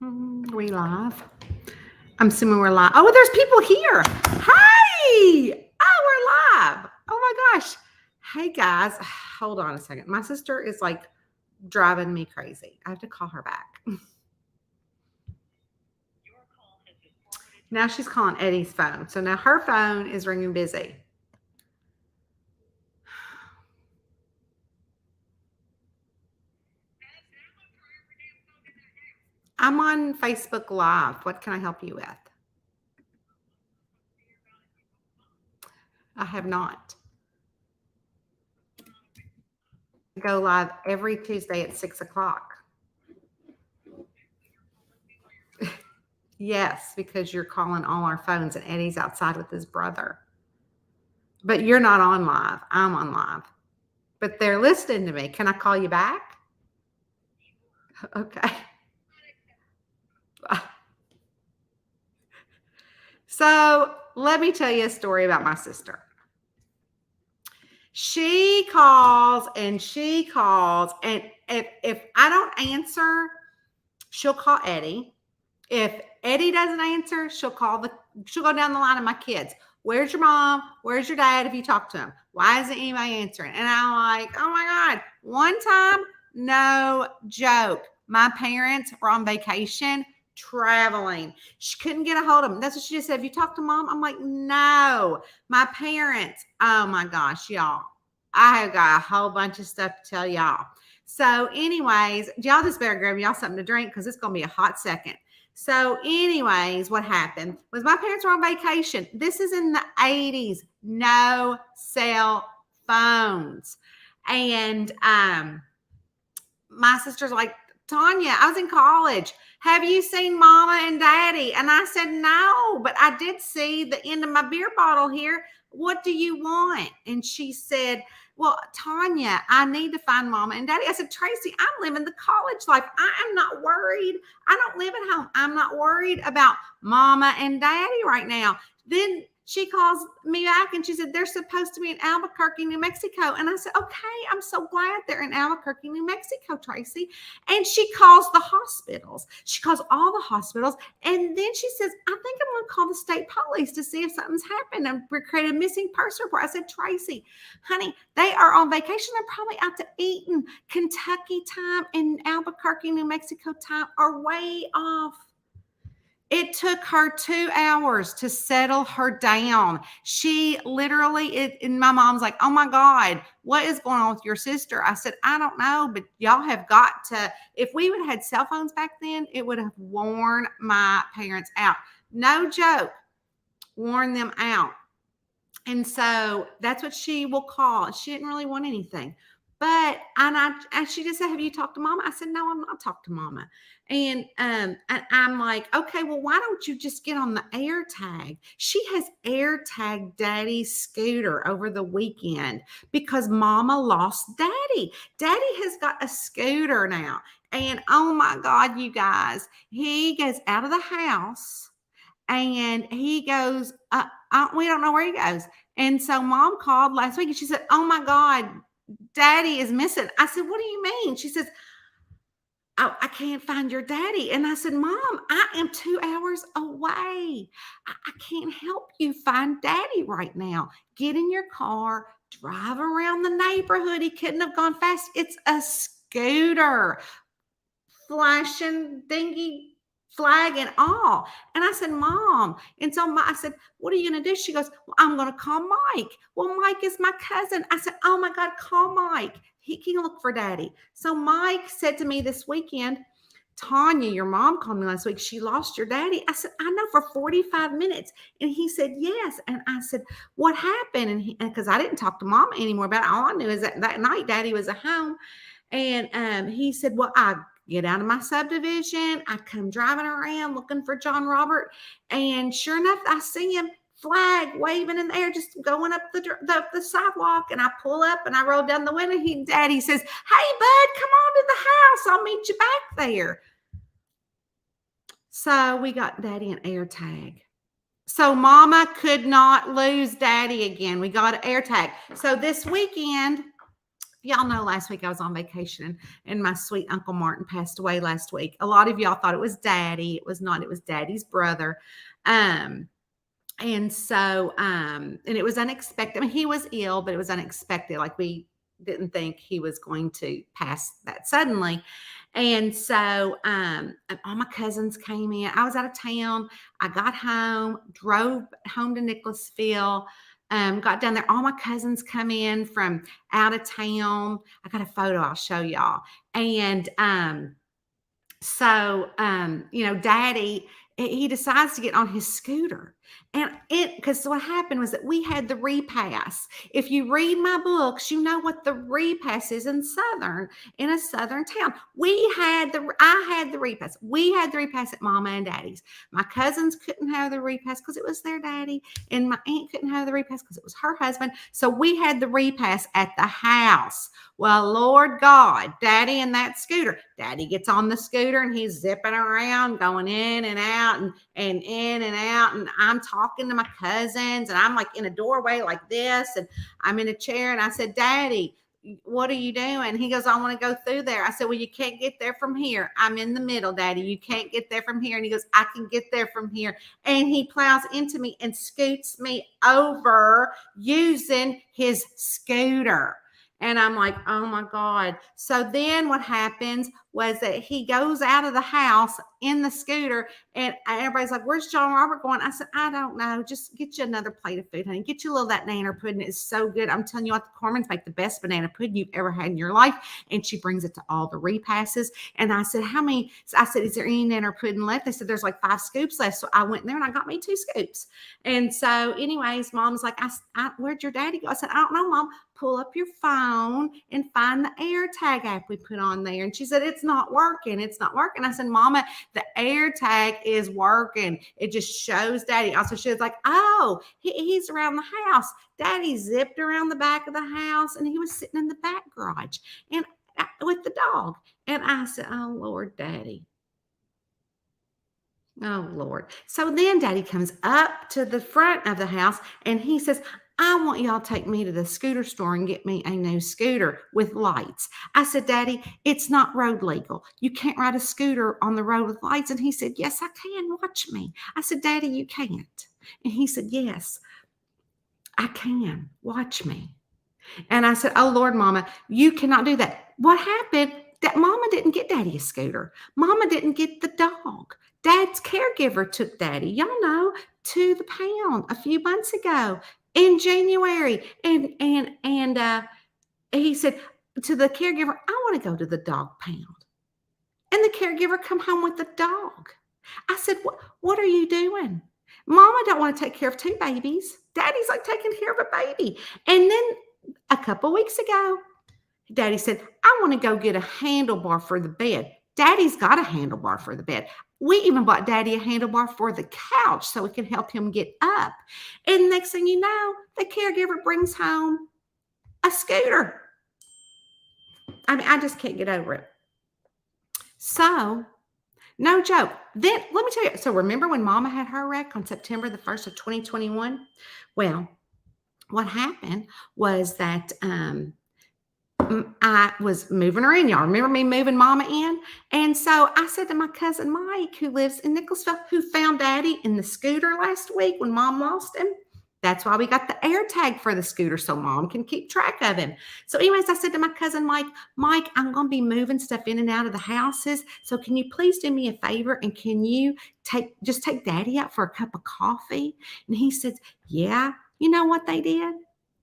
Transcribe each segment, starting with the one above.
We live? I'm assuming we're live. Oh, there's people here. Hey! Oh, we're live. Oh my gosh. Hey guys, hold on a second. My sister is like driving me crazy. I have to call her back. Now she's calling Eddie's phone. So now her phone is ringing busy. I'm on Facebook Live. What can I help you with? I have not. I go live every Tuesday at 6 o'clock. Yes, because you're calling all our phones and Eddie's outside with his brother. But you're not on live. I'm on live. But they're listening to me. Can I call you back? Okay. So let me tell you a story about my sister. She calls and if I don't answer, she'll call Eddie. If Eddie doesn't answer, she'll go down the line of my kids. Where's your mom? Where's your dad? If you talk to him, why isn't anybody answering? And I'm like, oh my God. One time, no joke, my parents were on vacation traveling. She couldn't get a hold of them. That's what she just said. Have you talked to mom? I'm like, no. My parents, oh my gosh, y'all. I have got a whole bunch of stuff to tell y'all. So, anyways, y'all just better grab y'all something to drink because it's going to be a hot second. So, anyways, what happened was my parents were on vacation. This is in the 80s, no cell phones. And my sister's like, Tanya, I was in college. Have you seen mama and daddy? And I said, no, but I did see the end of my beer bottle here. What do you want? And she said, well, Tanya, I need to find mama and daddy. I said, Tracy, I'm living the college life. I am not worried. I don't live at home. I'm not worried about mama and daddy right now. Then she calls me back and she said, they're supposed to be in Albuquerque, New Mexico. And I said, okay, I'm so glad they're in Albuquerque, New Mexico, Tracy. And she calls the hospitals. She calls all the hospitals. And then she says, I think I'm going to call the state police to see if something's happened and create a missing person report. I said, Tracy, honey, they are on vacation. They're probably out to eating. Kentucky time and Albuquerque, New Mexico time are way off. It took her 2 hours to settle her down. She literally, and my mom's like, oh my God, what is going on with your sister? I said, I don't know, but y'all have got to, if we would have had cell phones back then, it would have worn my parents out. No joke, worn them out. And so that's what she will call. She didn't really want anything. But and she just said, have you talked to mama? I said, no, I'm not talked to mama. And I'm like, okay, well, why don't you just get on the AirTag? She has AirTag daddy's scooter over the weekend because mama lost daddy. Daddy has got a scooter now. And oh my God, you guys, he goes out of the house and he goes, we don't know where he goes. And so mom called last week and she said, oh my God, daddy is missing. I said, what do you mean? She says, oh, I can't find your daddy. And I said, Mom, I am 2 hours away. I can't help you find daddy right now. Get in your car, drive around the neighborhood. He couldn't have gone fast. It's a scooter, flashing dingy flag and all. And I said, Mom. And so I said, what are you going to do? She goes, well, I'm going to call Mike. Well, Mike is my cousin. I said, oh my God, call Mike. He can look for daddy. So Mike said to me this weekend, Tanya, your mom called me last week. She lost your daddy. I said, I know, for 45 minutes. And he said, yes. And I said, what happened? And because I didn't talk to mama anymore about it. All I knew is that night daddy was at home. And he said, well, I get out of my subdivision. I come driving around looking for John Robert. And sure enough, I see him, flag waving in the air, just going up the sidewalk. And I pull up and I roll down the window. Daddy says, hey, bud, come on to the house. I'll meet you back there. So we got daddy an AirTag. So mama could not lose daddy again. We got an AirTag. So this weekend, Y'all know last week I was on vacation and my sweet Uncle Martin passed away last week. A lot of y'all thought it was Daddy. It was not. It was Daddy's brother. Um, and so, and it was unexpected. I mean, he was ill, but it was unexpected. Like we didn't think he was going to pass that suddenly. And so, and all my cousins came in. I was out of town. I got home, drove home to Nicholasville, got down there. All my cousins come in from out of town. I got a photo I'll show y'all. And so Daddy, he decides to get on his scooter. And because what happened was that we had the repass. If you read my books, you know what the repass is in a southern town. I had the repass. We had the repass at Mama and Daddy's. My cousins couldn't have the repass because it was their daddy, and my aunt couldn't have the repass because it was her husband. So we had the repass at the house. Well, Lord God, Daddy and that scooter. Daddy gets on the scooter and he's zipping around, going in and out and in and out. And I'm talking to my cousins and I'm like in a doorway like this. And I'm in a chair and I said, Daddy, what are you doing? He goes, I want to go through there. I said, well, you can't get there from here. I'm in the middle, Daddy. You can't get there from here. And he goes, I can get there from here. And he plows into me and scoots me over using his scooter. And I'm like, oh my God. So then what happens was that he goes out of the house in the scooter and everybody's like, where's John Robert going? I said, I don't know. Just get you another plate of food, honey. Get you a little of that banana pudding. It's so good. I'm telling you what, the Cormans make the best banana pudding you've ever had in your life. And she brings it to all the repasses. And I said, how many? I said, is there any banana pudding left? They said, there's like 5 scoops left. So I went in there and I got me 2 scoops. And so anyways, Mom's like, where'd your daddy go? I said, I don't know, Mom. Pull up your phone and find the AirTag app we put on there. And she said, it's not working. It's not working. I said, Mama, the AirTag is working. It just shows Daddy. Also, she was like, oh, he's around the house. Daddy zipped around the back of the house and he was sitting in the back garage and with the dog. And I said, oh, Lord, Daddy. Oh, Lord. So then Daddy comes up to the front of the house and he says, I want y'all to take me to the scooter store and get me a new scooter with lights. I said, Daddy, it's not road legal. You can't ride a scooter on the road with lights. And he said, yes, I can. Watch me. I said, Daddy, you can't. And he said, yes, I can. Watch me. And I said, oh, Lord, Mama, you cannot do that. What happened? That Mama didn't get Daddy a scooter. Mama didn't get the dog. Dad's caregiver took Daddy, y'all know, to the pound a few months ago in January. And he said to the caregiver, I want to go to the dog pound. And the caregiver come home with the dog. I said, what are you doing? Mama don't want to take care of 2 babies. Daddy's like taking care of a baby. And then a couple weeks ago, Daddy said, I want to go get a handlebar for the bed. Daddy's got a handlebar for the bed. We even bought Daddy a handlebar for the couch so it can help him get up. And next thing you know, the caregiver brings home a scooter. I mean, I just can't get over it. So, no joke. Then let me tell you. So remember when Mama had her wreck on September the 1st of 2021? Well, what happened was that I was moving her in. Y'all remember me moving Mama in? And so I said to my cousin Mike, who lives in Nicholasville, who found Daddy in the scooter last week when Mom lost him. That's why we got the AirTag for the scooter so Mom can keep track of him. So anyways, I said to my cousin Mike, I'm going to be moving stuff in and out of the houses. So can you please do me a favor and can you take Daddy out for a cup of coffee? And he said, yeah. You know what they did?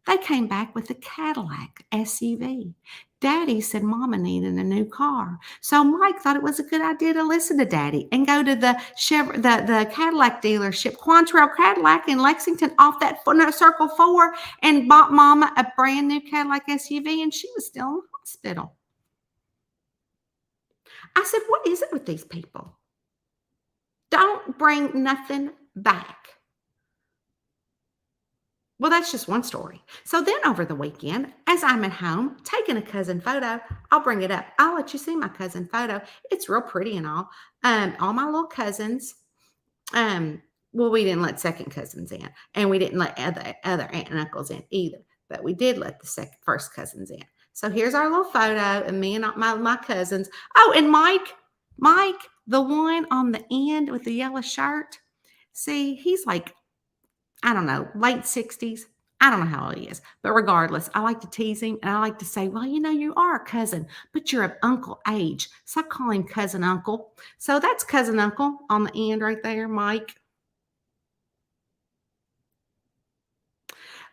They came back with a Cadillac SUV. Daddy said Mama needed a new car. So Mike thought it was a good idea to listen to Daddy and go to the Cadillac dealership, Quantrill Cadillac in Lexington off that Circle 4 and bought Mama a brand new Cadillac SUV and she was still in the hospital. I said, what is it with these people? Don't bring nothing back. Well, that's just one story. So then over the weekend, as I'm at home taking a cousin photo, I'll bring it up. I'll let you see my cousin photo. It's real pretty and all. All my little cousins. Well, we didn't let second cousins in, and we didn't let other aunt and uncles in either. But we did let the first cousins in. So here's our little photo of me and my cousins. Oh, and Mike, the one on the end with the yellow shirt. See, he's like, I don't know, late 60s. I don't know how old he is, but regardless, I like to tease him and I like to say, well, you are a cousin, but you're of uncle age. So I call him cousin uncle. So that's cousin uncle on the end right there, Mike.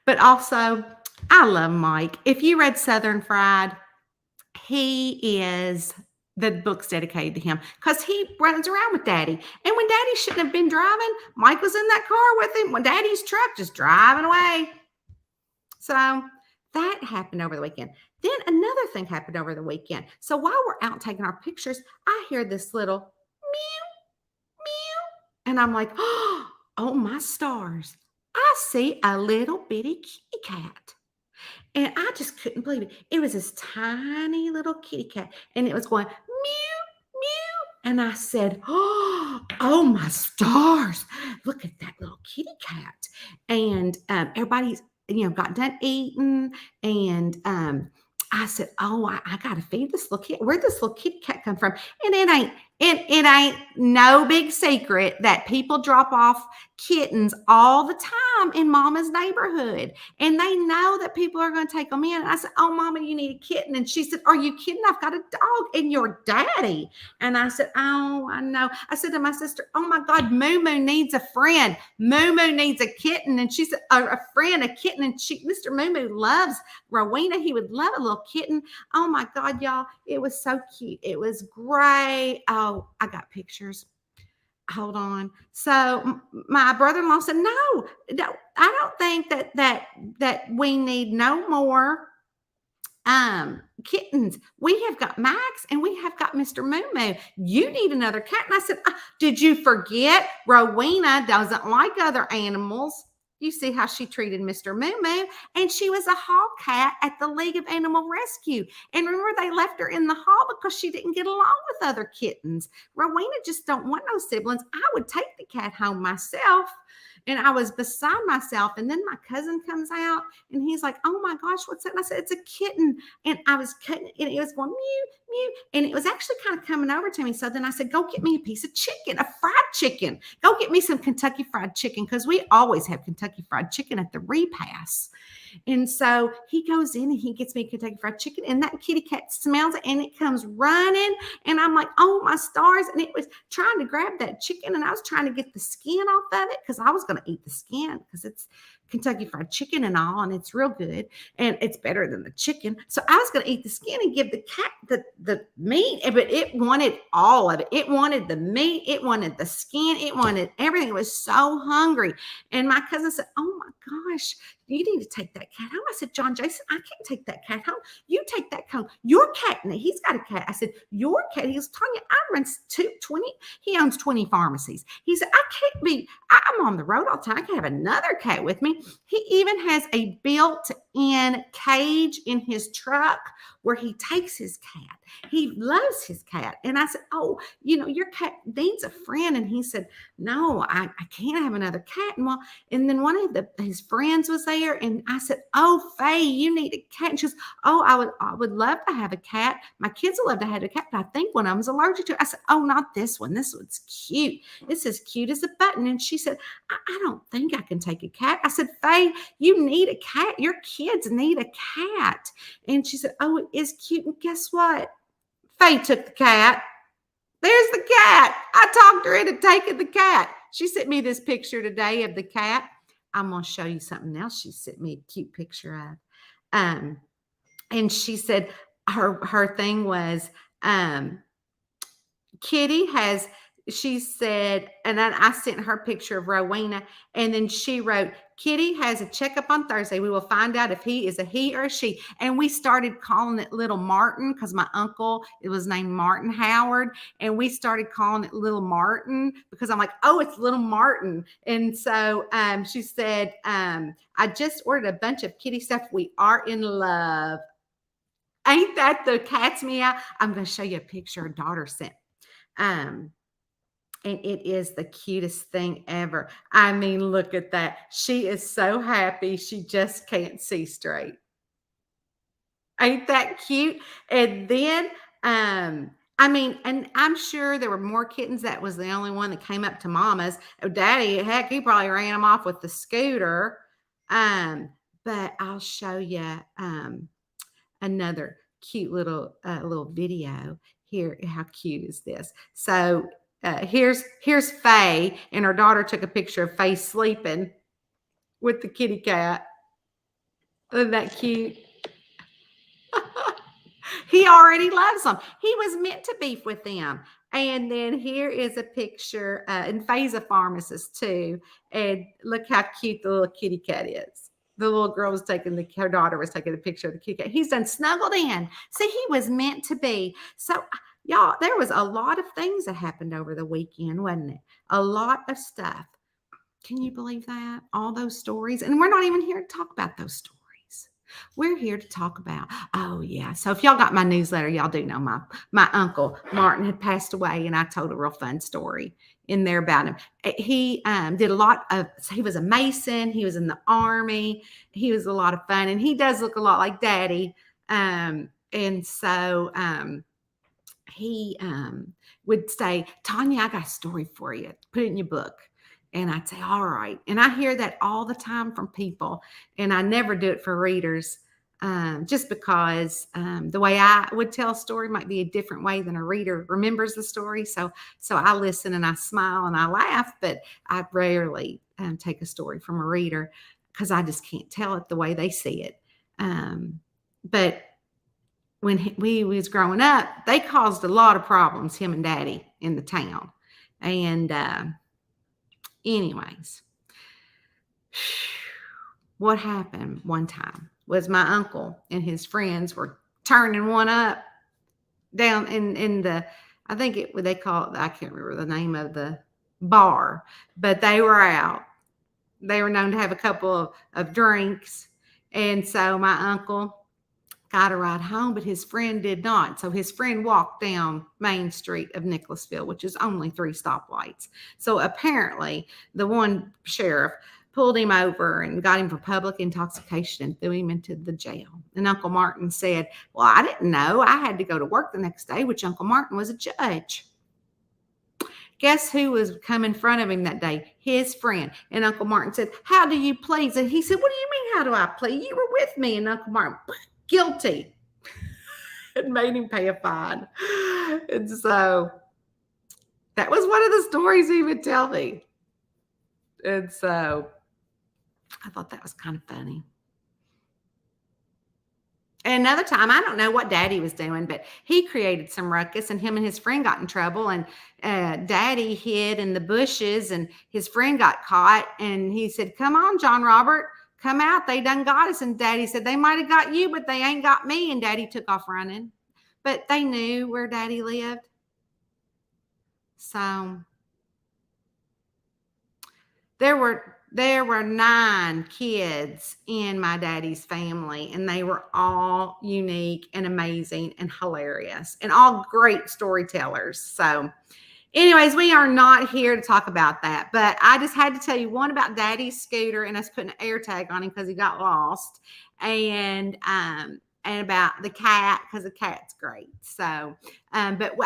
But also, I love Mike. If you read Southern Fried, he is the book's dedicated to him because he runs around with daddy. And when daddy shouldn't have been driving, Mike was in that car with him when daddy's truck just driving away. So that happened over the weekend. Then another thing happened over the weekend. So while we're out taking our pictures, I hear this little meow, meow. And I'm like, oh my stars. I see a little bitty kitty cat. And I just couldn't believe it. It was this tiny little kitty cat, and it was going meow, meow. And I said, oh my stars, look at that little kitty cat. And everybody's, got done eating. And I said, oh, I got to feed this little kid. Where'd this little kitty cat come from? And it ain't no big secret that people drop off kittens all the time in Mama's neighborhood. And they know that people are going to take them in. And I said, oh, Mama, you need a kitten. And she said, are you kidding? I've got a dog and your daddy. And I said, oh, I know. I said to my sister, oh my God, Moo Moo needs a friend. Moo Moo needs a kitten. And she said, a friend, a kitten. And Mr. Moo Moo loves Rowena. He would love a little kitten. Oh my God, y'all. It was so cute. It was great. Oh, I got pictures. Hold on. So my brother-in-law said, no, I don't think that we need no more kittens. We have got Max and we have got Mr. Moo Moo. You need another cat. And I said, did you forget Rowena doesn't like other animals? You see how she treated Mr. Moo Moo, and she was a hall cat at the League of Animal Rescue. And remember, they left her in the hall because she didn't get along with other kittens. Rowena just don't want no siblings. I would take the cat home myself. And I was beside myself. And then my cousin comes out and he's like, oh my gosh, what's that? And I said, it's a kitten. And I was cutting it, and it was going mew, mew. And it was actually kind of coming over to me. So then I said, go get me a piece of chicken, a fried chicken. Go get me some Kentucky Fried Chicken, because we always have Kentucky Fried Chicken at the repass. And so he goes in and he gets me Kentucky Fried Chicken, and that kitty cat smells it and it comes running. And I'm like, oh my stars. And it was trying to grab that chicken, and I was trying to get the skin off of it because I was going to eat the skin because it's Kentucky Fried Chicken and all, and it's real good and it's better than the chicken. So I was going to eat the skin and give the cat the meat, but it wanted all of it. It wanted the meat, it wanted the skin, it wanted everything. It was so hungry. And my cousin said, oh my gosh, you need to take that cat home. I said, John Jason, I can't take that cat home. You take that home. Your cat, he's got a cat. I said, your cat. He was Tanya, I run 20, he owns 20 pharmacies. He said, I'm on the road all the time. I can have another cat with me. He even has a built-in cage in his truck where he takes his cat. He loves his cat. And I said, oh, your cat needs a friend. And he said, no, I can't have another cat. And then one of his friends was there. And I said, oh, Faye, you need a cat. And she goes, oh, I would love to have a cat. My kids would love to have a cat, but I think one of them's allergic to it. I said, oh, not this one. This one's cute. It's as cute as a button. And she said, I don't think I can take a cat. I said, Faye, you need a cat. Your kids need a cat. And she said, oh, it is cute. And guess what? Faye took the cat. There's the cat. I talked her into taking the cat. She sent me this picture today of the cat. I'm going to show you something else she sent me a cute picture of. And she said her thing was, Kitty has, she said, and then I sent her picture of Rowena, and then she wrote, Kitty has a checkup on Thursday. We will find out if he is a he or a she. And we started calling it Little Martin because my uncle, it was named Martin Howard. And we started calling it Little Martin because I'm like, oh, it's Little Martin. And so she said, I just ordered a bunch of kitty stuff. We are in love. Ain't that the cat's meow? I'm going to show you a picture her daughter sent. And it is the cutest thing ever. I mean, look at that. She is so happy. She just can't see straight. Ain't that cute? And then, I mean, and I'm sure there were more kittens. That was the only one that came up to mama's. Oh, daddy, heck, he probably ran them off with the scooter. Um, but I'll show you another cute little video here. How cute is this? So here's Faye, and her daughter took a picture of Faye sleeping with the kitty cat. Isn't that cute? He already loves them. He was meant to beef with them. And then here is a picture, and Faye's a pharmacist too. And look how cute the little kitty cat is. The little girl was her daughter was taking a picture of the kitty cat. He's done snuggled in. See, he was meant to be. So, y'all, there was a lot of things that happened over the weekend, wasn't it? A lot of stuff. Can you believe that? All those stories. And we're not even here to talk about those stories. We're here to talk about, oh yeah. So if y'all got my newsletter, y'all do know my uncle Martin had passed away, and I told a real fun story in there about him. He did a lot of, he was a Mason, he was in the Army, he was a lot of fun, and he does look a lot like Daddy. And so he would say, Tanya, I got a story for you. Put it in your book. And I'd say, all right. And I hear that all the time from people. And I never do it for readers, just because the way I would tell a story might be a different way than a reader remembers the story. So I listen and I smile and I laugh, but I rarely take a story from a reader because I just can't tell it the way they see it. But when we was growing up, they caused a lot of problems, him and Daddy, in the town. And anyways, what happened one time was my uncle and his friends were turning one up down in the, I think they call it, I can't remember the name of the bar, but they were out. They were known to have a couple of drinks. And so my uncle got a ride home, but his friend did not. So his friend walked down Main Street of Nicholasville, which is only 3 stoplights. So apparently the one sheriff pulled him over and got him for public intoxication and threw him into the jail. And Uncle Martin said, well, I didn't know. I had to go to work the next day, which Uncle Martin was a judge. Guess who was come in front of him that day? His friend. And Uncle Martin said, how do you plead? And he said, what do you mean, how do I plead? You were with me. And Uncle Martin, guilty. It made him pay a fine. And so that was one of the stories he would tell me. And so I thought that was kind of funny. And another time, I don't know what Daddy was doing, but he created some ruckus, and him and his friend got in trouble, and Daddy hid in the bushes, and his friend got caught, and he said, come on, John Robert, come out. They done got us. And Daddy said, they might have got you, but they ain't got me. And Daddy took off running. But they knew where Daddy lived. So there were 9 kids in my daddy's family, and they were all unique and amazing and hilarious and all great storytellers. So anyways, we are not here to talk about that, but I just had to tell you one about Daddy's scooter and us putting an air tag on him because he got lost, and about the cat because the cat's great. So, but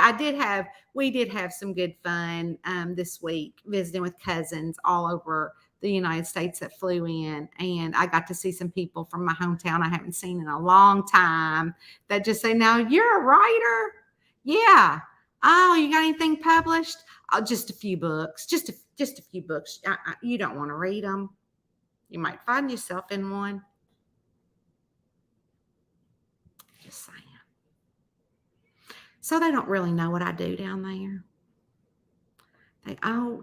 we did have some good fun this week visiting with cousins all over the United States that flew in, and I got to see some people from my hometown I haven't seen in a long time that just say, now you're a writer? Yeah. Oh, you got anything published? Oh, just a few books, just a few books. You don't want to read them. You might find yourself in one. Just saying. So they don't really know what I do down there.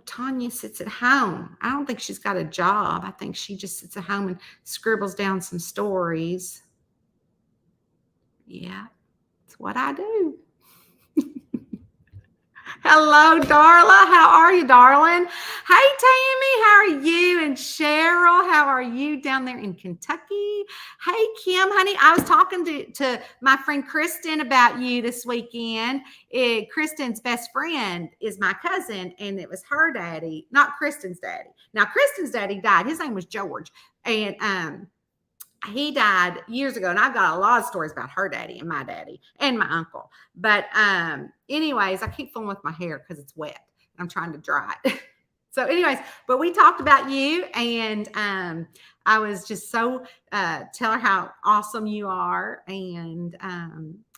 Tanya sits at home. I don't think she's got a job. I think she just sits at home and scribbles down some stories. Yeah, it's what I do. Hello, Darla. How are you, darling? Hey, Tammy. How are you? And Cheryl, how are you down there in Kentucky? Hey, Kim, honey. I was talking to my friend Kristen about you this weekend. Kristen's best friend is my cousin, and it was her daddy, not Kristen's daddy. Now, Kristen's daddy died. His name was George. And he died years ago, and I've got a lot of stories about her daddy and my uncle. But anyways, I keep fooling with my hair because it's wet. I'm trying to dry it. So, anyways, but we talked about you, and I was just so tell her how awesome you are, and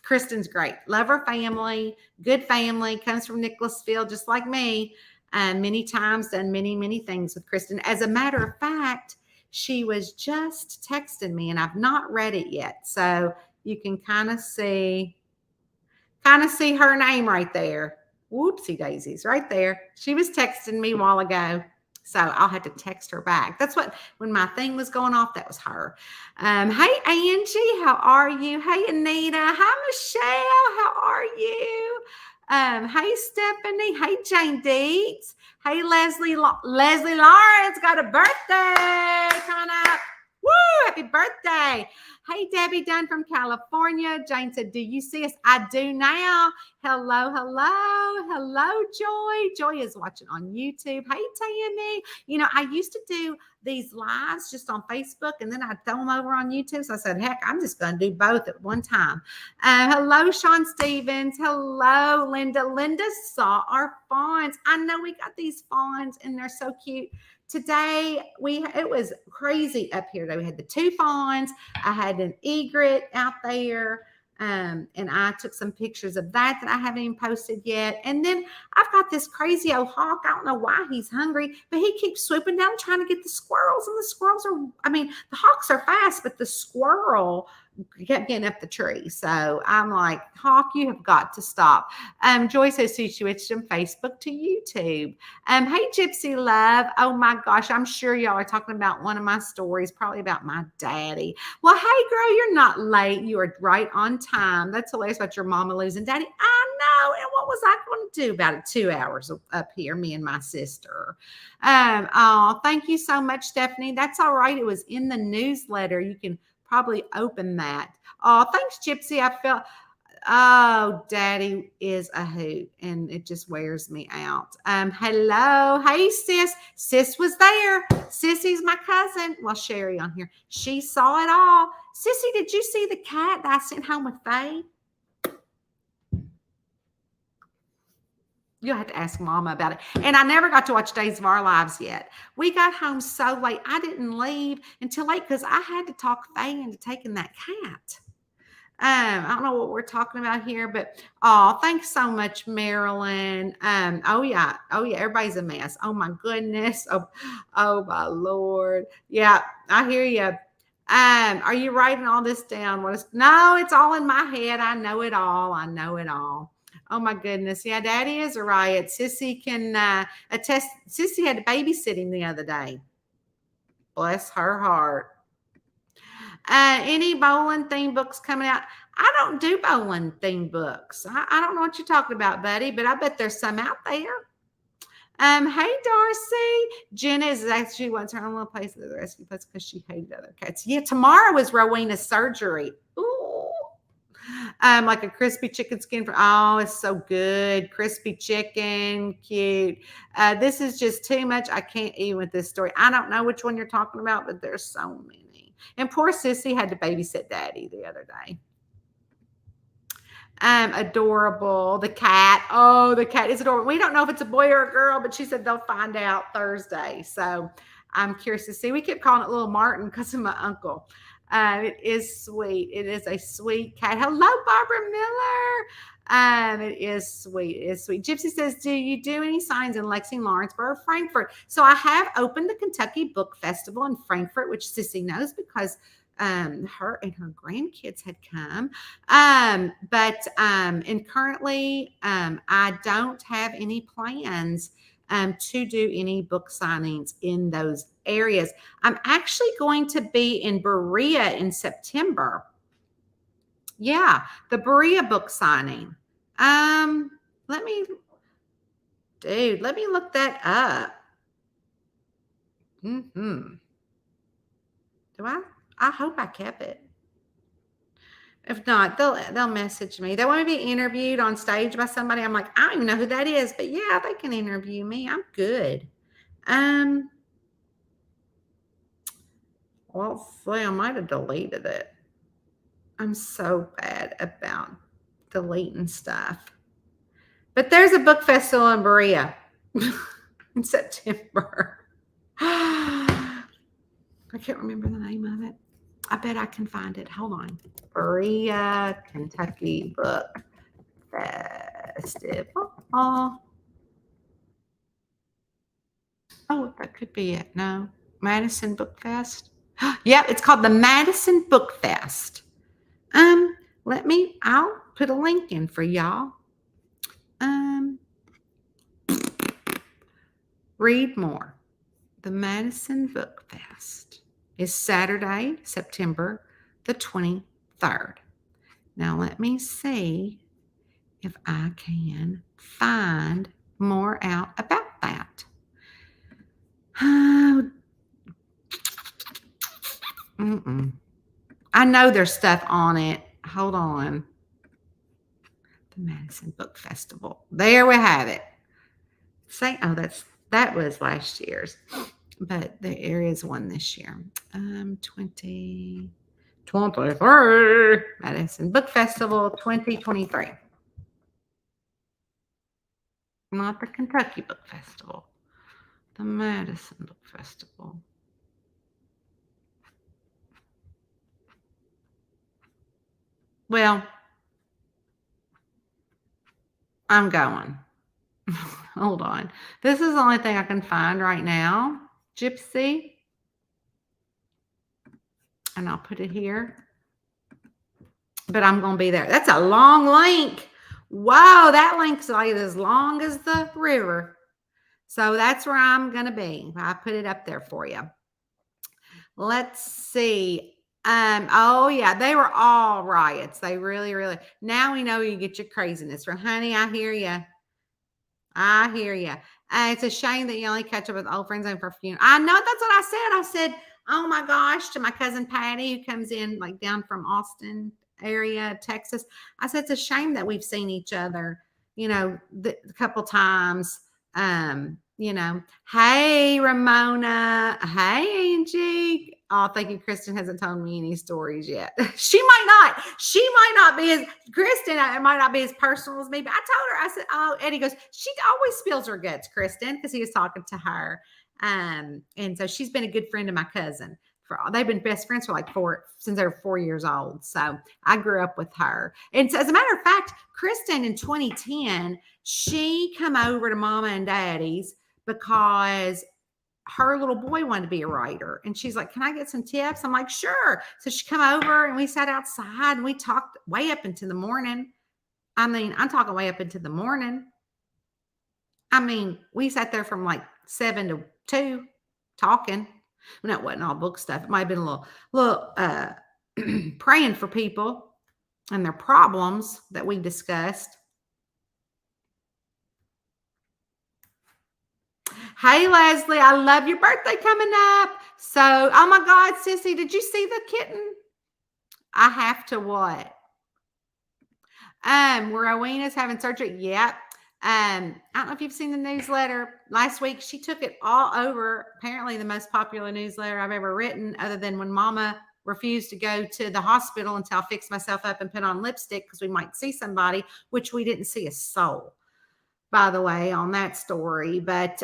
Kristen's great. Love her family, good family, comes from Nicholasville, just like me. Many times done many things with Kristen. As a matter of fact, she was just texting me, and I've not read it yet, so you can kind of see her name right there. Whoopsie daisies, right there. She was texting me a while ago. So I'll have to text her back. That's what, when my thing was going off, that was her. Hey, Angie, how are you? Hey, Anita. Hi, Michelle. How are you? Hey, Stephanie. Hey, Jane Deets. Hey, Leslie Lawrence got a birthday coming up. Woo! Happy birthday. Hey, Debbie Dunn from California. Jane said, do you see us? I do now. Hello. Joy. Joy is watching on YouTube. Hey, Tammy. You know, I used to do these lives just on Facebook, and then I'd throw them over on YouTube. So I said, heck, I'm just going to do both at one time. Hello, Sean Stevens. Hello, Linda. Linda saw our fawns. I know we got these fawns, and they're so cute. Today it was crazy up here. We had the 2 fawns. I had an egret out there. And I took some pictures of that I haven't even posted yet. And then I've got this crazy old hawk. I don't know why he's hungry, but he keeps swooping down trying to get the squirrels. And the squirrels the hawks are fast, but the squirrel kept getting up the tree. So I'm like, Hawk, you have got to stop. Joy says she switched from Facebook to YouTube. Hey, Gypsy Love. Oh my gosh, I'm sure y'all are talking about one of my stories, probably about my daddy. Well, hey, girl, you're not late. You are right on time. That's hilarious about your mama losing daddy. I know. And what was I going to do about it? 2 hours up here, me and my sister. Oh, thank you so much, Stephanie. That's all right. It was in the newsletter. You can probably open that. Oh, thanks, Gypsy. I felt, oh, daddy is a hoot, and it just wears me out. Hello. Hey, sis. Sis was there. Sissy's my cousin. Well, Sherry on here. She saw it all. Sissy, did you see the cat that I sent home with Faye? You'll have to ask Mama about it. And I never got to watch Days of Our Lives yet. We got home so late. I didn't leave until late because I had to talk Faye into taking that cat. I don't know what we're talking about here, but oh, thanks so much, Marilyn. Oh yeah, everybody's a mess. Oh my goodness. Oh my Lord. Yeah, I hear you. Are you writing all this down? No, it's all in my head. I know it all. Oh my goodness. Yeah, Daddy is a riot. Sissy can attest. Sissy had to babysit him the other day. Bless her heart. Any bowling theme books coming out? I don't do bowling theme books. I don't know what you're talking about, buddy, but I bet there's some out there. Hey, Darcy. Jenna is actually wants her own little place at the rescue place because she hated other cats. Yeah, tomorrow is Rowena's surgery. Ooh. Like a crispy chicken skin it's so good. Crispy chicken, cute. This is just too much. I can't even with this story. I don't know which one you're talking about, but there's so many. And poor Sissy had to babysit Daddy the other day. Adorable. The cat. Oh, the cat is adorable. We don't know if it's a boy or a girl, but she said they'll find out Thursday. So I'm curious to see. We kept calling it Little Martin because of my uncle. It is sweet. It is a sweet cat. Hello, Barbara Miller. It is sweet. It is sweet. Gypsy says, do you do any signs in Lexington, Lawrenceburg, Frankfort? So I have opened the Kentucky Book Festival in Frankfort, which Sissy knows because her and her grandkids had come. And currently I don't have any plans to do any book signings in those areas. I'm actually going to be in Berea in September. Yeah, the Berea book signing. Let me look that up. Do I hope I kept it. If not, they'll message me. They want to be interviewed on stage by somebody. I'm like, I don't even know who that is, but yeah, they can interview me. I'm good. Well, see, I might have deleted it. I'm so bad about deleting stuff. But there's a book festival in Berea in September. I can't remember the name of it. I bet I can find it. Hold on. Berea, Kentucky Book Festival. Oh, that could be it. No. Madison Book Fest. Yep, it's called the Madison Book Fest. I'll put a link in for y'all. Read more. The Madison Book Fest is Saturday, September the 23rd. Now, let me see if I can find more out about that. I know there's stuff on it. Hold on. The Madison Book Festival. There we have it. That was last year's, but there is one this year. 2023 Madison Book Festival 2023. Not the Kentucky Book Festival. The Madison Book Festival. Well, I'm going. Hold on. This is the only thing I can find right now. Gypsy. And I'll put it here. But I'm going to be there. That's a long link. Wow, that link's like as long as the river. So that's where I'm going to be. I put it up there for you. Let's see. Oh yeah, they were all riots. They really, really. Now we know you get your craziness from. Honey, I hear you. I hear you. It's a shame that you only catch up with old friends and for a funeral. I know, that's what I said. I said, oh my gosh, to my cousin Patty, who comes in like down from Austin area, Texas. I said, it's a shame that we've seen each other, a couple times. Hey, Ramona. Hey, Angie. Oh, thank you. Kristen hasn't told me any stories yet. She might not be as Kristen. It might not be as personal as me, but I told her, I said, oh, Eddie goes, she always spills her guts, Kristen, because he was talking to her. And so she's been a good friend of my cousin. They've been best friends for since they were 4 years old. So I grew up with her. And so as a matter of fact, Kristen in 2010, she come over to Mama and Daddy's because her little boy wanted to be a writer. And she's like, can I get some tips? I'm like, sure. So she come over and we sat outside and we talked way up into the morning. I mean, I'm talking way up into the morning. I mean, we sat there from like 7 to 2 talking. Well, that wasn't all book stuff. It might have been a little praying for people and their problems that we discussed. Hey, Leslie, I love your birthday coming up. So, oh my God, Sissy, did you see the kitten? I have to what? Rowena's having surgery. Yep. I don't know if you've seen the newsletter. Last week, she took it all over. Apparently, the most popular newsletter I've ever written, other than when Mama refused to go to the hospital until I fixed myself up and put on lipstick because we might see somebody, which we didn't see a soul, by the way, on that story. But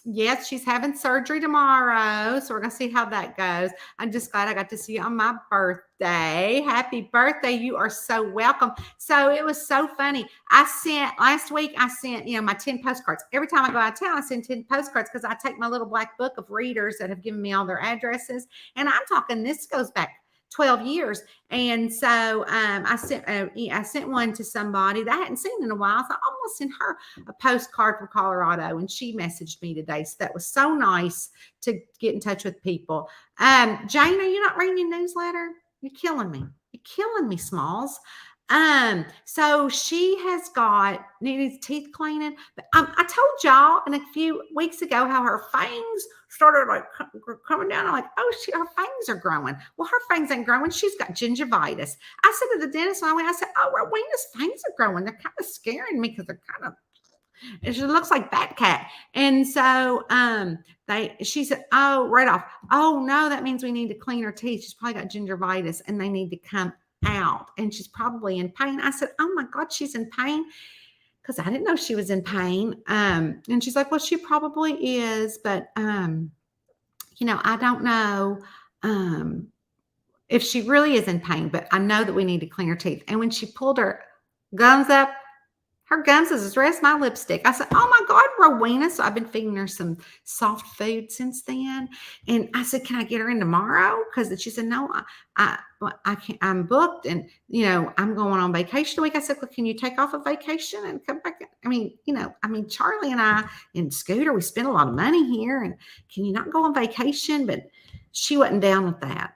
yes, she's having surgery tomorrow. So we're going to see how that goes. I'm just glad I got to see you on my birthday. Happy birthday. You are so welcome. So it was so funny. Last week, I sent, my 10 postcards. Every time I go out of town, I send 10 postcards because I take my little black book of readers that have given me all their addresses. And I'm talking, this goes back 12 years. And so I sent one to somebody that I hadn't seen in a while. So I almost sent her a postcard from Colorado, and she messaged me today. So that was so nice to get in touch with people. Jane, are you not reading your newsletter? You're killing me. You're killing me, Smalls. So she has needs teeth cleaning. But I told y'all in a few weeks ago how her fangs started like coming down. I'm like, oh, her fangs are growing. Well, her fangs ain't growing. She's got gingivitis. I said to the dentist when I went, I said, oh, Rowena's fangs are growing. They're kind of scaring me because they're kind of And she looks like Bat Cat. And so she said, oh, right off, oh no, that means we need to clean her teeth. She's probably got gingivitis and they need to come out. And she's probably in pain. I said, oh my God, she's in pain. Because I didn't know she was in pain. And she's like, well, she probably is, but I don't know if she really is in pain, but I know that we need to clean her teeth. And when she pulled her gums up, her gums is as red as my lipstick. I said, oh my God, Rowena. So I've been feeding her some soft food since then. And I said, can I get her in tomorrow? Because she said, no, I can't, I'm booked. And, I'm going on vacation a week. I said, well, can you take off a vacation and come back? Charlie and I and Scooter, we spend a lot of money here. And can you not go on vacation? But she wasn't down with that.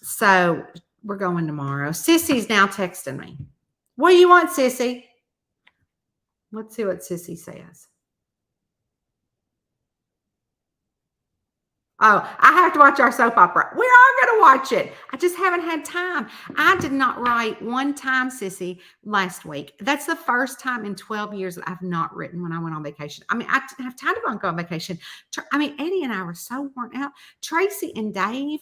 So we're going tomorrow. Sissy's now texting me. What do you want, Sissy? Let's see what Sissy says. Oh, I have to watch our soap opera. We are going to watch it. I just haven't had time. I did not write one time, Sissy, last week. That's the first time in 12 years that I've not written when I went on vacation. I didn't have time to go on vacation. Eddie and I were so worn out. Tracy and Dave,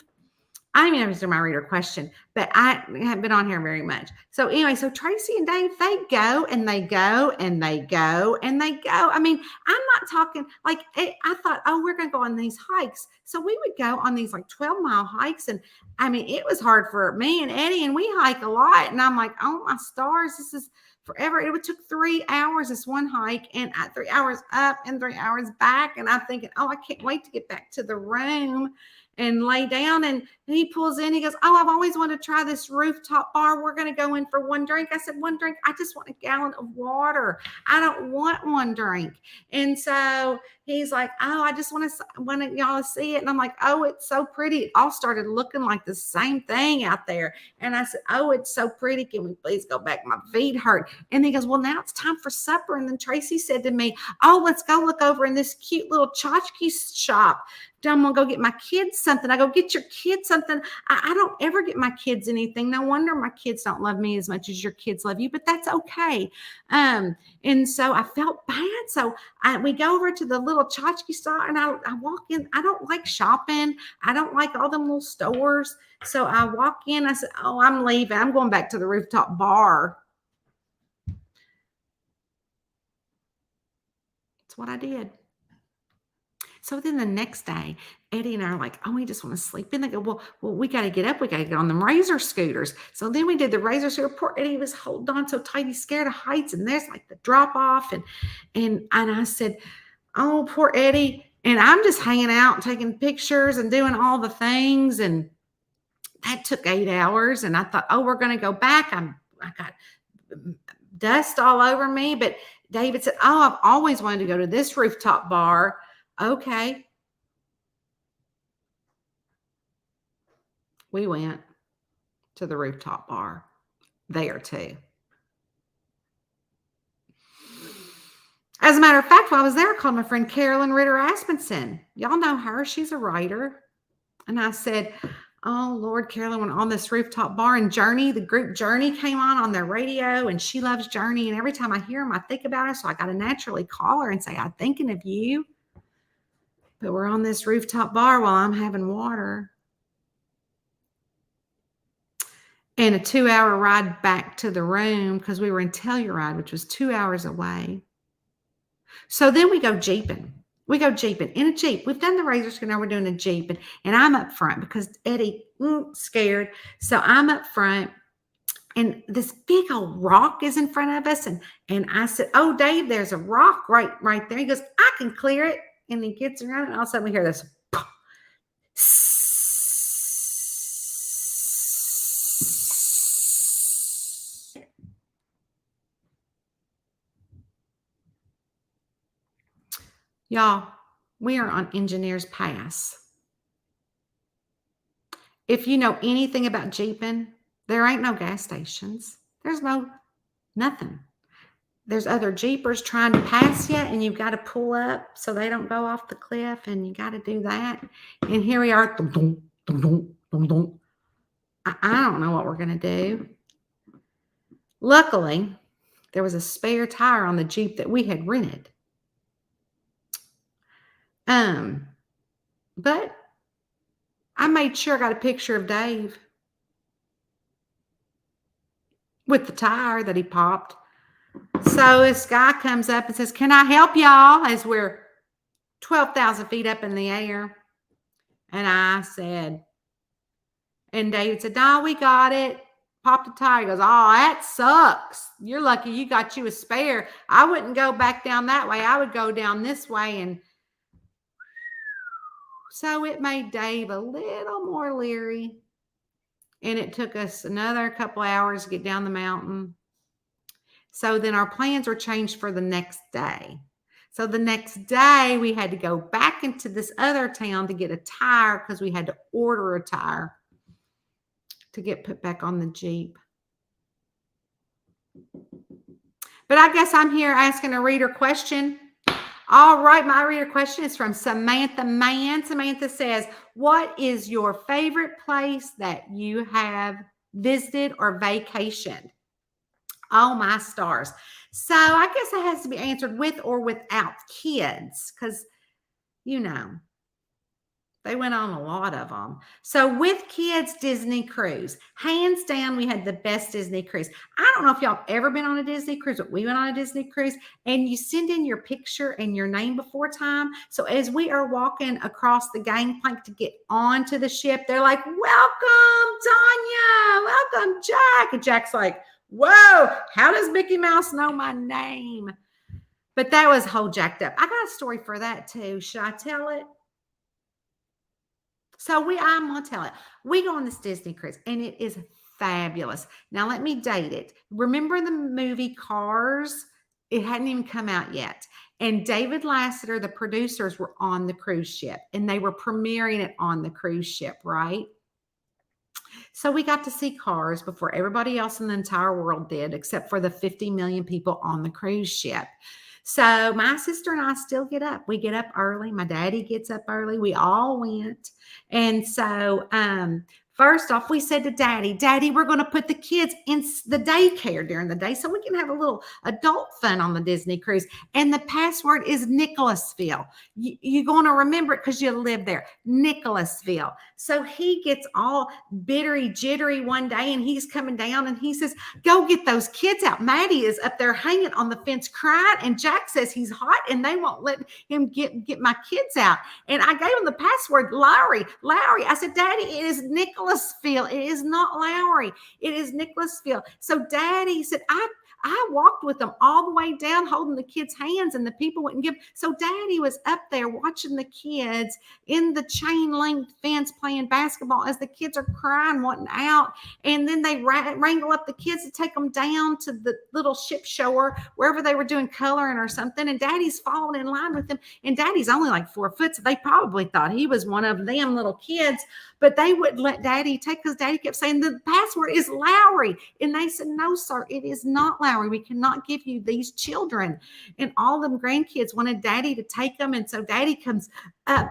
I don't even know if it's my reader question, but I haven't been on here very much. So anyway, so Tracy and Dave, they go and they go and they go and they go. I'm not talking like I thought, oh, we're going to go on these hikes. So we would go on these like 12-mile hikes. And it was hard for me and Eddie, and we hike a lot. And I'm like, oh my stars, this is forever. It took 3 hours, this one hike, and 3 hours up and 3 hours back. And I'm thinking, oh, I can't wait to get back to the room and lay down. And he pulls in, he goes, oh, I've always wanted to try this rooftop bar. We're going to go in for one drink. I said, one drink? I just want a gallon of water. I don't want one drink. And so he's like, oh, I just want y'all to see it. And I'm like, oh, it's so pretty. It all started looking like the same thing out there. And I said, oh, it's so pretty. Can we please go back? My feet hurt. And he goes, well, now it's time for supper. And then Tracy said to me, oh, let's go look over in this cute little tchotchke shop. I'm going to go get my kids something. I go, get your kids something. I don't ever get my kids anything. No wonder my kids don't love me as much as your kids love you, but that's okay. And so I felt bad. So we go over to the little tchotchke store, and I walk in. I don't like shopping. I don't like all them little stores. So I walk in. I said, oh, I'm leaving. I'm going back to the rooftop bar. That's what I did. So then the next day, Eddie and I are like, oh, we just want to sleep in. They go, well, we got to get up. We got to get on them razor scooters. So then we did the razor scooter. Poor Eddie was holding on so tight. He's scared of heights. And there's like the drop off. And I said, oh, poor Eddie. And I'm just hanging out and taking pictures and doing all the things. And that took 8 hours. And I thought, oh, we're going to go back. I got dust all over me. But David said, oh, I've always wanted to go to this rooftop bar. Okay. We went to the rooftop bar there too. As a matter of fact, while I was there, I called my friend Carolyn Ritter Aspenson. Y'all know her. She's a writer. And I said, oh, Lord, Carolyn went on this rooftop bar, and Journey, the group Journey, came on their radio, and she loves Journey. And every time I hear them, I think about her. So I got to naturally call her and say, I'm thinking of you. But we're on this rooftop bar while I'm having water. And a 2-hour ride back to the room because we were in Telluride, which was 2 hours away. So then we go jeeping. We go jeeping in a Jeep. We've done the razor scooter. Now we're doing a Jeep. And I'm up front because Eddie scared. So I'm up front. And this big old rock is in front of us. And I said, oh, Dave, there's a rock right there. He goes, I can clear it. And he gets around, and all of a sudden we hear this. Y'all, we are on Engineers Pass. If you know anything about jeeping, there ain't no gas stations. There's nothing. There's other jeepers trying to pass you, and you've got to pull up so they don't go off the cliff, and you got to do that. And here we are. I don't know what we're going to do. Luckily, there was a spare tire on the Jeep that we had rented. But I made sure I got a picture of Dave with the tire that he popped. So this guy comes up and says, "Can I help y'all?" As we're 12,000 feet up in the air. And I said, and David said, "No, we got it." Popped the tire. He goes, "Oh, that sucks. You're lucky you got you a spare. I wouldn't go back down that way. I would go down this way." And so it made Dave a little more leery. And it took us another couple hours to get down the mountain. So then our plans were changed for the next day. So the next day we had to go back into this other town to get a tire because we had to order a tire to get put back on the Jeep. But I guess I'm here asking a reader question. All right, my reader question is from Samantha Mann. Samantha says, "What is your favorite place that you have visited or vacationed?" Oh, my stars. So I guess it has to be answered with or without kids because, you know, they went on a lot of them. So with kids, Disney cruise. Hands down, we had the best Disney cruise. I don't know if y'all ever been on a Disney cruise, but we went on a Disney cruise and you send in your picture and your name before time. So as we are walking across the gangplank to get onto the ship, they're like, "Welcome, Tanya. Welcome, Jack." And Jack's like, "Whoa, how does Mickey Mouse know my name?" But that was whole jacked up. I got a story for that too. Should I tell it? So I'm going to tell it. We go on this Disney cruise and it is fabulous. Now let me date it. Remember the movie Cars? It hadn't even come out yet. And David Lasseter, the producers, were on the cruise ship and they were premiering it on the cruise ship, right? So we got to see Cars before everybody else in the entire world did, except for the 50 million people on the cruise ship. So my sister and I still get up. We get up early. My daddy gets up early. We all went. And so first off, we said to Daddy, we're going to put the kids in the daycare during the day so we can have a little adult fun on the Disney cruise. And the password is Nicholasville. You're going to remember it because you live there. Nicholasville. So he gets all bittery jittery one day and he's coming down and he says, "Go get those kids out." Maddie is up there hanging on the fence crying. And Jack says he's hot and they won't let him get my kids out. And I gave him the password, Lowry. I said, "Daddy, it is Nicholasville. It is not Lowry. It is Nicholasville." So Daddy said, I walked with them all the way down, holding the kids' hands, and the people wouldn't give. So Daddy was up there watching the kids in the chain link fence playing basketball as the kids are crying, wanting out. And then they wrangle up the kids to take them down to the little ship shower, wherever they were doing coloring or something. And Daddy's following in line with them. And Daddy's only like 4 foot, so they probably thought he was one of them little kids. But they wouldn't let Daddy take because Daddy kept saying the password is Lowry. And they said, "No, sir, it is not Lowry. We cannot give you these children." And all them grandkids wanted Daddy to take them. And so Daddy comes up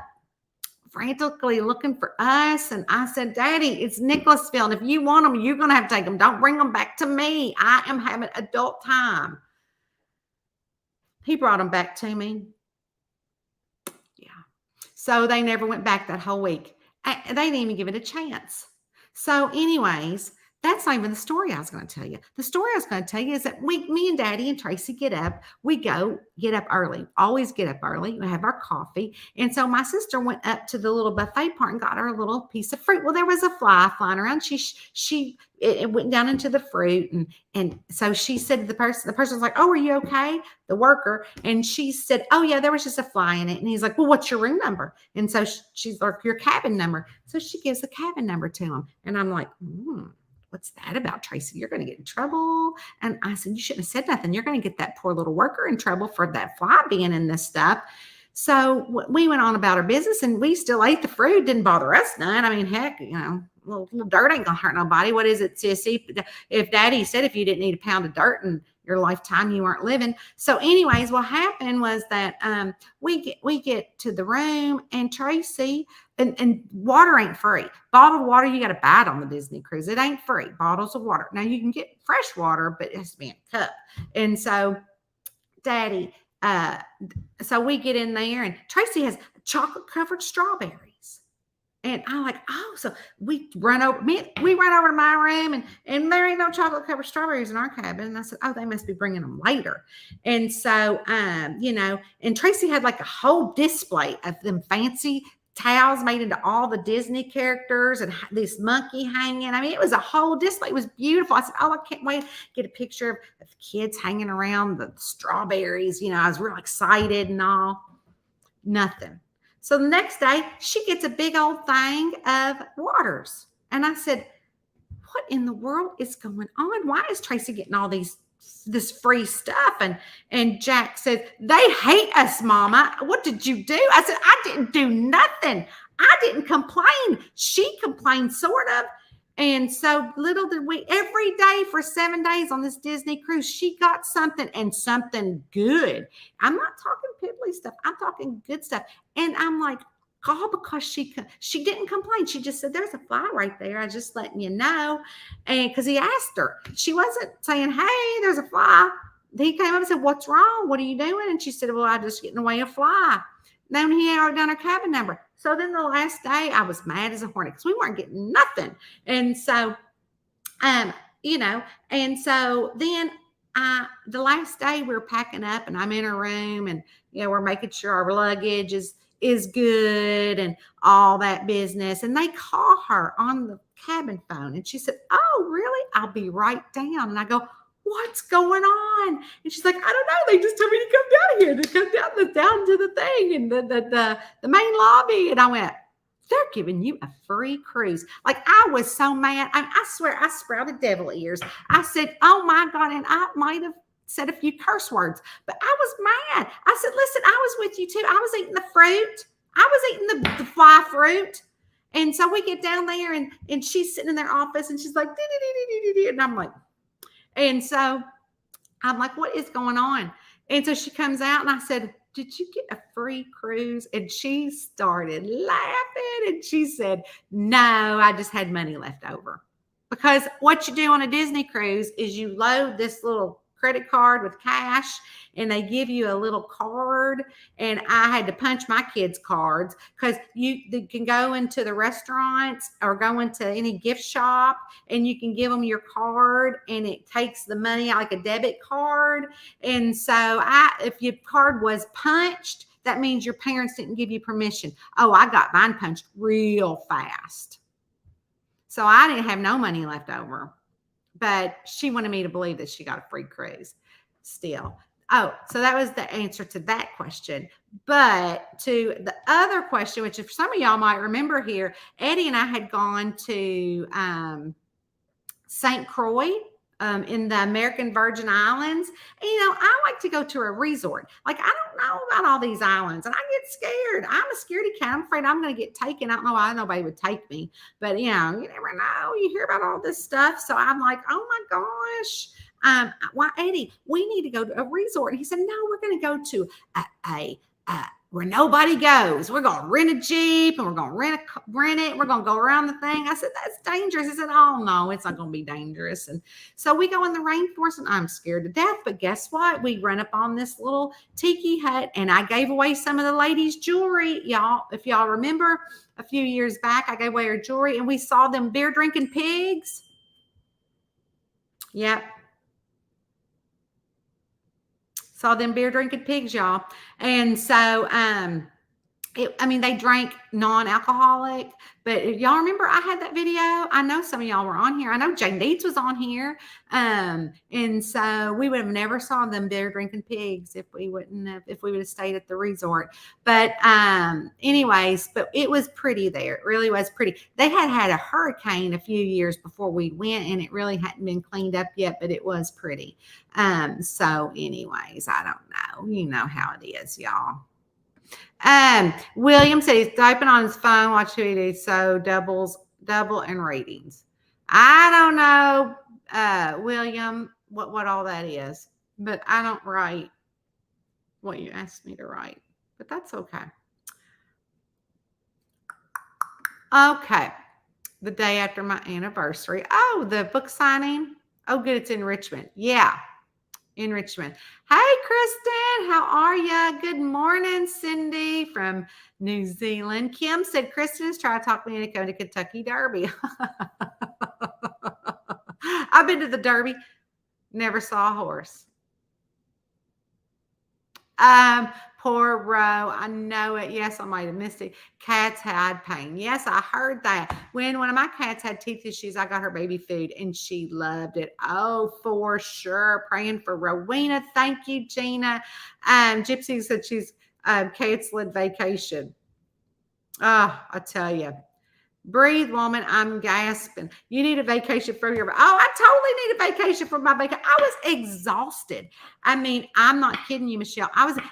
frantically looking for us. And I said, "Daddy, it's Nicholasville. And if you want them, you're going to have to take them. Don't bring them back to me. I am having adult time." He brought them back to me. Yeah. So they never went back that whole week. They didn't even give it a chance. So anyways, that's not even the story I was going to tell you. The story I was going to tell you is that me and Daddy and Tracy get up. We go get up early. Always get up early. We have our coffee. And so my sister went up to the little buffet part and got her a little piece of fruit. Well, there was a fly flying around. It went down into the fruit. And so she said to the person was like, "Oh, are you okay?" The worker. And she said, "Oh yeah, there was just a fly in it." And he's like, "Well, what's your room number?" And so she's like, "Your cabin number." So she gives the cabin number to him. And I'm like, "What's that about, Tracy? You're going to get in trouble." And I said, "You shouldn't have said nothing. You're going to get that poor little worker in trouble for that fly being in this stuff." So we went on about our business and we still ate the fruit. Didn't bother us none. I mean, heck, little dirt ain't going to hurt nobody. What is it, sissy? If Daddy said if you didn't eat a pound of dirt in your lifetime, you weren't living. So anyways, what happened was that we get to the room and Tracy And water ain't free. Bottled water, you got to buy it on the Disney cruise. It ain't free. Bottles of water. Now you can get fresh water, but it has to be in a cup. And so, Daddy, uh, so we get in there, and Tracy has chocolate covered strawberries. And I'm like, oh, so we run over to my room, and there ain't no chocolate covered strawberries in our cabin. And I said, oh, they must be bringing them later. And so, and Tracy had like a whole display of them fancy towels made into all the Disney characters and this monkey hanging. I mean, it was a whole display. It was beautiful. I said, oh, I can't wait to get a picture of kids hanging around the strawberries. I was real excited and all. Nothing. So the next day, she gets a big old thing of waters. And I said, what in the world is going on? Why is Tracy getting all this free stuff? And Jack said, they hate us, Mama. What did you do? I said, I didn't do nothing. I didn't complain. She complained, sort of. And so little did we, every day for 7 days on this Disney cruise, she got something, and something good. I'm not talking piddly stuff. I'm talking good stuff. And I'm like, all because she didn't complain. She just said, there's a fly right there. I just letting you know. And because he asked her, she wasn't saying, hey, there's a fly. He came up and said, what's wrong? What are you doing? And she said, well, I'm just getting away a fly. Then he had already done her cabin number. So then the last day, I was mad as a hornet because we weren't getting nothing. And so, and so then the last day we were packing up, and I'm in her room, and we're making sure our luggage is good and all that business. And they call her on the cabin phone, and she said, oh, really? I'll be right down. And I go, what's going on? And she's like, I don't know. They just told me to come down here, to come down to the thing and the main lobby. And I went, they're giving you a free cruise. Like, I was so mad. I swear I sprouted devil ears. I said, oh my God. And I might have said a few curse words, but I was mad. I said, listen, I was with you too. I was eating the fruit. I was eating the fly fruit. And so we get down there, and she's sitting in their office, and she's like, and I'm like, and so I'm like, what is going on? And so she comes out, and I said, did you get a free cruise? And she started laughing, and she said, no, I just had money left over. Because what you do on a Disney cruise is you load this little credit card with cash, and they give you a little card. And I had to punch my kids' cards, because you can go into the restaurants or go into any gift shop, and you can give them your card, and it takes the money out like a debit card. And so if your card was punched, that means your parents didn't give you permission. Oh, I got mine punched real fast. So I didn't have no money left over. But she wanted me to believe that she got a free cruise still. Oh, so that was the answer to that question. But to the other question, which if some of y'all might remember here, Eddie and I had gone to St. Croix in the American Virgin Islands. And, I like to go to a resort. Like, I don't know about all these islands, and I get scared. I'm a scaredy cat. I'm afraid I'm going to get taken. I don't know why nobody would take me, but you never know. You hear about all this stuff. So I'm like, oh my gosh. Why, Eddie, we need to go to a resort. And he said, no, we're going to go to a where nobody goes. We're going to rent a Jeep, and we're going to rent it. We're going to go around the thing. I said, that's dangerous. He said, oh no, it's not going to be dangerous. And so we go in the rainforest, and I'm scared to death. But guess what? We run up on this little tiki hut, and I gave away some of the ladies' jewelry. Y'all, if y'all remember a few years back, I gave away her jewelry, and we saw them beer drinking pigs. Yep. Saw them beer drinking pigs, y'all. And so, they drank non-alcoholic, but if y'all remember, I had that video. I know some of y'all were on here. I know Jane Deeds was on here. And so we would have never saw them beer drinking pigs if we would have stayed at the resort. But anyways, but it was pretty there. It really was pretty. They had a hurricane a few years before we went, and it really hadn't been cleaned up yet, but it was pretty. So anyways, I don't know. You know how it is, y'all. William said he's typing on his phone, watch TV, so double in ratings. I don't know, William, what all that is, but I don't write what you asked me to write, but that's okay. Okay. The day after my anniversary. Oh, the book signing. Oh, good. It's in Richmond. Yeah, in Richmond. Hey, Kristen, how are you? Good morning, Cindy from New Zealand. Kim said Kristen is trying to talk me into going to Kentucky Derby. I've been to the Derby, never saw a horse. Poor Ro. I know it. Yes, I might have missed it. Cats had pain. Yes, I heard that. When one of my cats had teeth issues, I got her baby food and she loved it. Oh, for sure. Praying for Rowena. Thank you, Gina. Gypsy said she's canceling vacation. Oh, I tell you. Breathe, woman. I'm gasping. You need a vacation from your. Oh, I totally need a vacation from my vacation. I was exhausted. I mean, I'm not kidding you, Michelle. I was like,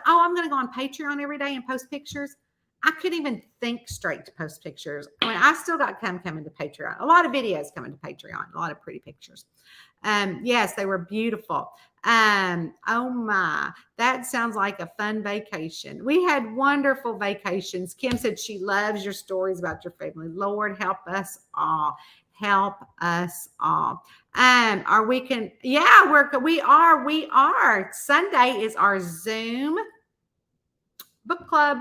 oh, I'm gonna go on Patreon every day and post pictures. I couldn't even think straight to post pictures. I mean, I still got coming to Patreon. A lot of videos coming to Patreon. A lot of pretty pictures. Yes, they were beautiful. Oh my, that sounds like a fun vacation. We had wonderful vacations. Kim said she loves your stories about your family. Lord, help us all. Help us all. Are we can, yeah, we are. Sunday is our Zoom book club.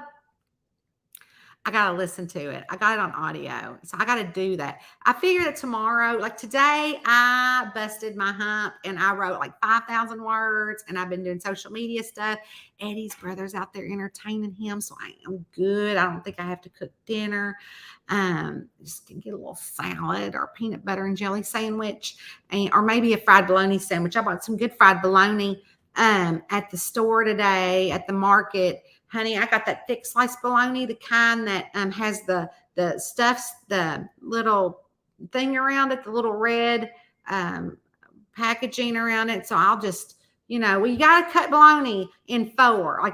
I got to listen to it. I got it on audio. So I got to do that. I figured that tomorrow, like today, I busted my hump and I wrote like 5,000 words and I've been doing social media stuff. Eddie's brother's out there entertaining him. So I am good. I don't think I have to cook dinner. Just can get a little salad or peanut butter and jelly sandwich or maybe a fried bologna sandwich. I bought some good fried bologna at the store today at the market. Honey, I got that thick sliced bologna, the kind that has the stuffs, the little thing around it, the little red packaging around it. So I'll just, you got to cut bologna in four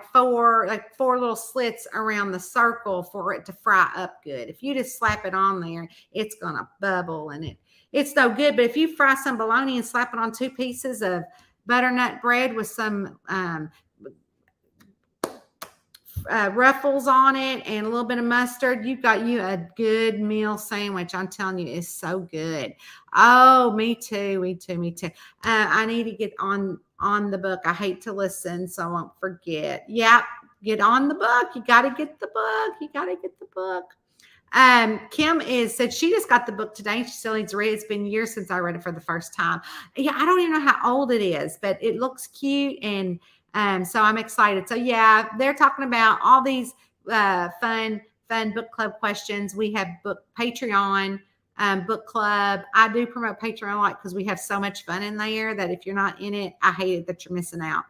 little slits around the circle for it to fry up good. If you just slap it on there, it's going to bubble and it's no good. But if you fry some bologna and slap it on 2 pieces of butternut bread with some ruffles on it and a little bit of mustard, you've got you a good meal sandwich. I'm telling you, it's so good. Oh, me too. I need to get on the book. I hate to listen, so I won't forget. Yep, get on the book. You got to get the book. Kim said she just got the book today. She still needs to read it. It's been years since I read it for the first time. Yeah, I don't even know how old it is, but it looks cute and so I'm excited. So yeah, they're talking about all these fun book club questions. We have Patreon book club. I do promote Patreon a lot because we have so much fun in there that if you're not in it, I hate it that you're missing out.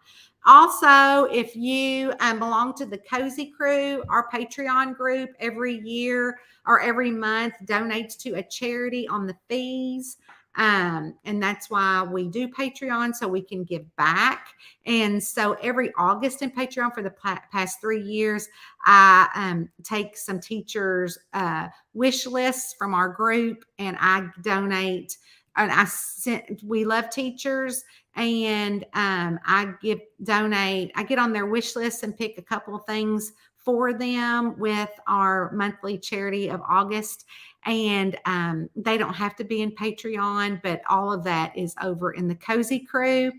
Also, if you belong to the Cozy Crew, our Patreon group every year or every month donates to a charity on the fees. And that's why we do Patreon, so we can give back. And so every August in Patreon for the past 3 years, I take some teachers' wish lists from our group and I donate. And we love teachers and I get on their wish list and pick a couple of things for them with our monthly charity of August. And they don't have to be in Patreon, but all of that is over in the Cozy Crew.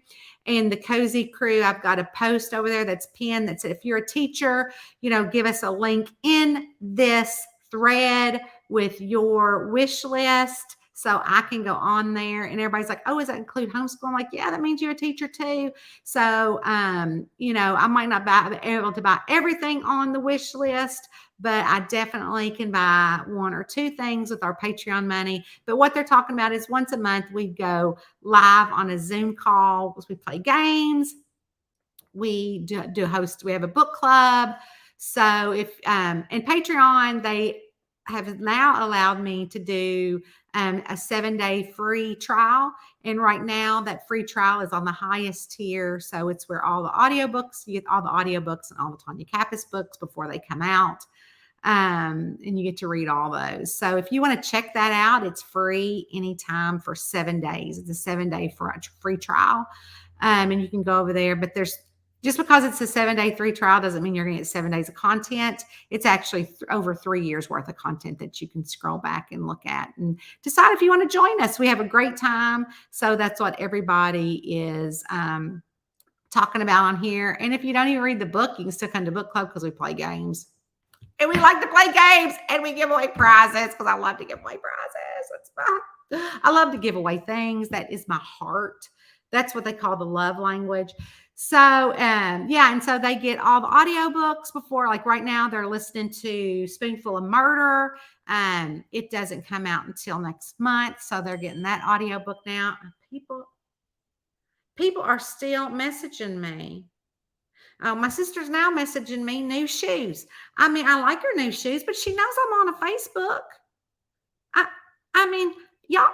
And the Cozy Crew, I've got a post over there that's pinned that said, if you're a teacher, give us a link in this thread with your wish list. So I can go on there and everybody's like, oh, does that include homeschool? I'm like, yeah, that means you're a teacher too. So, I might not be able to buy everything on the wish list, but I definitely can buy 1 or 2 things with our Patreon money. But what they're talking about is once a month, we go live on a Zoom call. We play games. We do host, we have a book club. So if, and Patreon, they have now allowed me to do a 7-day free trial. And right now that free trial is on the highest tier. So it's where all the audiobooks, you get all the audiobooks and all the Tanya Kappas books before they come out. And you get to read all those. So if you want to check that out, it's free anytime for 7 days. It's a 7-day free trial. And you can go over there, but there's Just because it's a 7-day free trial doesn't mean you're going to get 7 days of content. It's actually over 3 years worth of content that you can scroll back and look at and decide if you want to join us. We have a great time. So that's what everybody is talking about on here. And if you don't even read the book, you can still come to book club because we play games. And we like to play games and we give away prizes because I love to give away prizes. I love to give away things. That is my heart. That's what they call the love language. So, yeah, and so they get all the audiobooks before, like right now, they're listening to Spoonful of Murder. It doesn't come out until next month, so they're getting that audiobook now. People are still messaging me. My sister's now messaging me new shoes. I mean, I like her new shoes, but she knows I'm on a Facebook. I mean, y'all,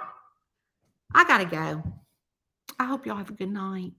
I gotta go. I hope y'all have a good night.